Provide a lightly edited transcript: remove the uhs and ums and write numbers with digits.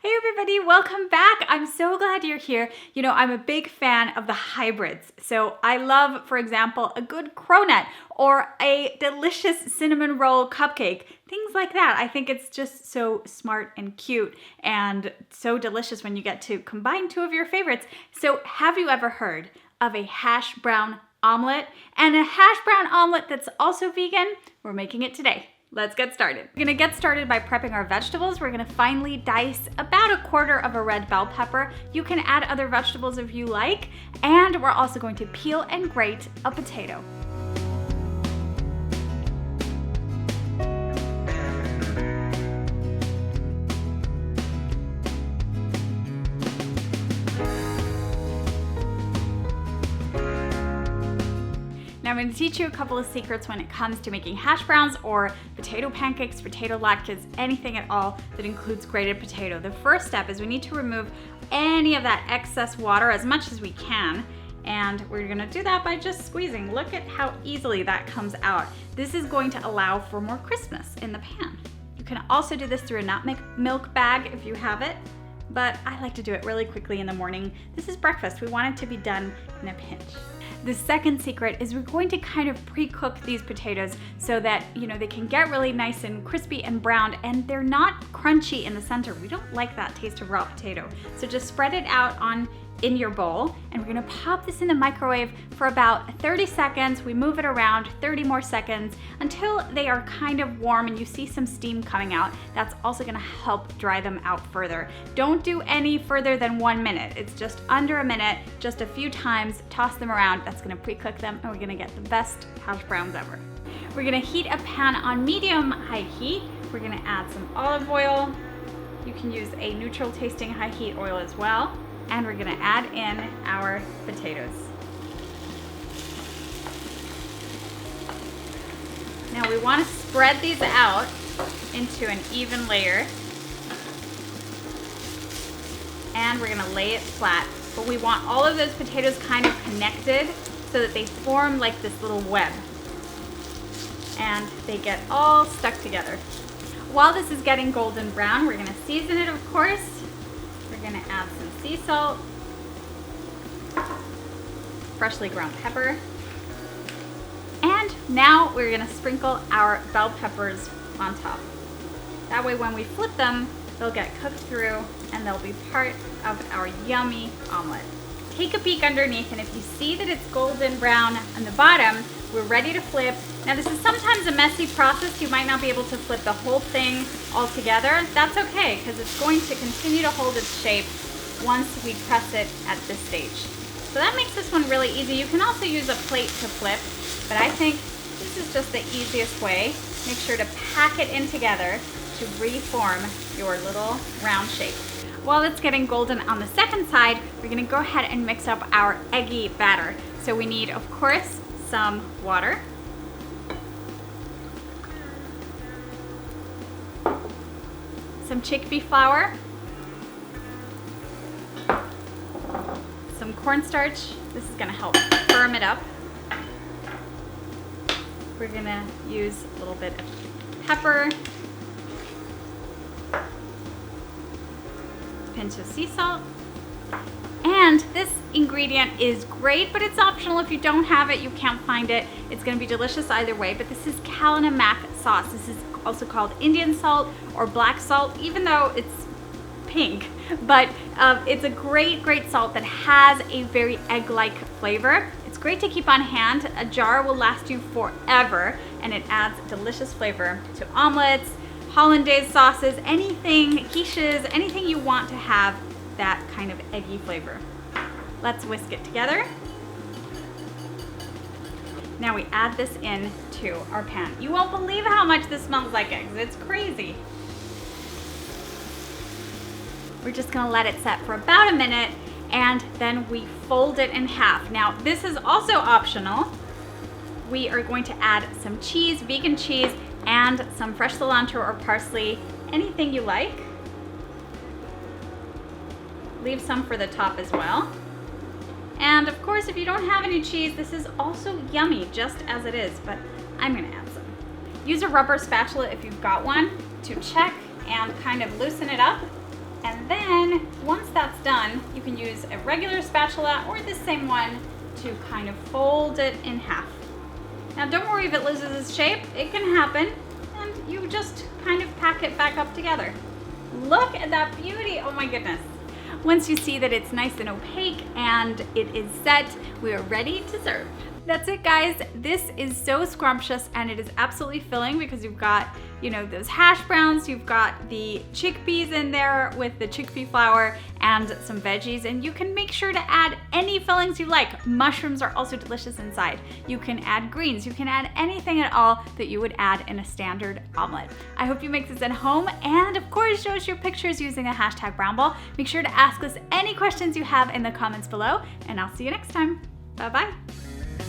Hey everybody, welcome back. I'm so glad you're here. You know, I'm a big fan of the hybrids. So I love, for example, a good cronut or a delicious cinnamon roll cupcake, things like that. I think it's just so smart and cute and so delicious when you get to combine two of your favorites. So have you ever heard of a hash brown omelet and a hash brown omelet that's also vegan? We're making it today. Let's get started. We're gonna get started by prepping our vegetables. We're gonna finely dice about 1/4 of a red bell pepper. You can add other vegetables if you like. And we're also going to peel and grate a potato. Now I'm going to teach you a couple of secrets when it comes to making hash browns or potato pancakes, potato latkes, anything at all that includes grated potato. The first step is we need to remove any of that excess water as much as we can. And we're going to do that by just squeezing. Look at how easily that comes out. This is going to allow for more crispness in the pan. You can also do this through a nut milk bag if you have it, but I like to do it really quickly in the morning. This is breakfast. We want it to be done in a pinch. The second secret is we're going to kind of pre-cook these potatoes so that, they can get really nice and crispy and browned and they're not crunchy in the center. We don't like that taste of raw potato. So just spread it out in your bowl, and we're gonna pop this in the microwave for about 30 seconds. We move it around 30 more seconds until they are kind of warm and you see some steam coming out. That's also gonna help dry them out further. Don't do any further than 1 minute. It's just under a minute, just a few times, toss them around. That's gonna pre-cook them and we're gonna get the best hash browns ever. We're gonna heat a pan on medium-high heat. We're gonna add some olive oil. You can use a neutral tasting high heat oil as well. And we're gonna add in our potatoes. Now we wanna spread these out into an even layer. And we're gonna lay it flat. But we want all of those potatoes kind of connected so that they form like this little web. And they get all stuck together. While this is getting golden brown, we're gonna season it, of course. We're gonna add some sea salt, freshly ground pepper, and now we're gonna sprinkle our bell peppers on top. That way when we flip them, they'll get cooked through and they'll be part of our yummy omelet. Take a peek underneath, and if you see that it's golden brown on the bottom, we're ready to flip. Now this is sometimes a messy process. You might not be able to flip the whole thing all together. That's okay, because it's going to continue to hold its shape once we press it at this stage. So that makes this one really easy. You can also use a plate to flip, but I think this is just the easiest way. Make sure to pack it in together to reform your little round shape. While it's getting golden on the second side, we're gonna go ahead and mix up our eggy batter. So we need, of course, some water, some chickpea flour, some cornstarch. This is gonna help firm it up. We're gonna use a little bit of pepper, pinch of sea salt. And this ingredient is great, but it's optional. If you don't have it, you can't find it. It's gonna be delicious either way, but this is Kalinamak sauce. This is also called Indian salt or black salt, even though it's pink. But it's a great, great salt that has a very egg-like flavor. It's great to keep on hand. A jar will last you forever, and it adds delicious flavor to omelets, hollandaise sauces, anything, quiches, anything you want to have that kind of eggy flavor. Let's whisk it together. Now we add this in to our pan. You won't believe how much this smells like eggs. It's crazy. We're just gonna let it set for about a minute, and then we fold it in half. Now this is also optional. We are going to add some cheese, vegan cheese, and some fresh cilantro or parsley, anything you like. Leave some for the top as well. And of course, if you don't have any cheese, this is also yummy just as it is, but I'm gonna add some. Use a rubber spatula if you've got one to check and kind of loosen it up. And then use a regular spatula or the same one to kind of fold it in half. Now don't worry if it loses its shape, it can happen, and you just kind of pack it back up together. Look at that beauty, oh my goodness. Once you see that it's nice and opaque and it is set, we are ready to serve. That's it, guys. This is so scrumptious and it is absolutely filling because you've got, you know, those hash browns, you've got the chickpeas in there with the chickpea flour and some veggies, and you can make sure to add any fillings you like. Mushrooms are also delicious inside. You can add greens, you can add anything at all that you would add in a standard omelet. I hope you make this at home, and of course show us your pictures using the hashtag Brownble. Make sure to ask us any questions you have in the comments below, and I'll see you next time. Bye-bye.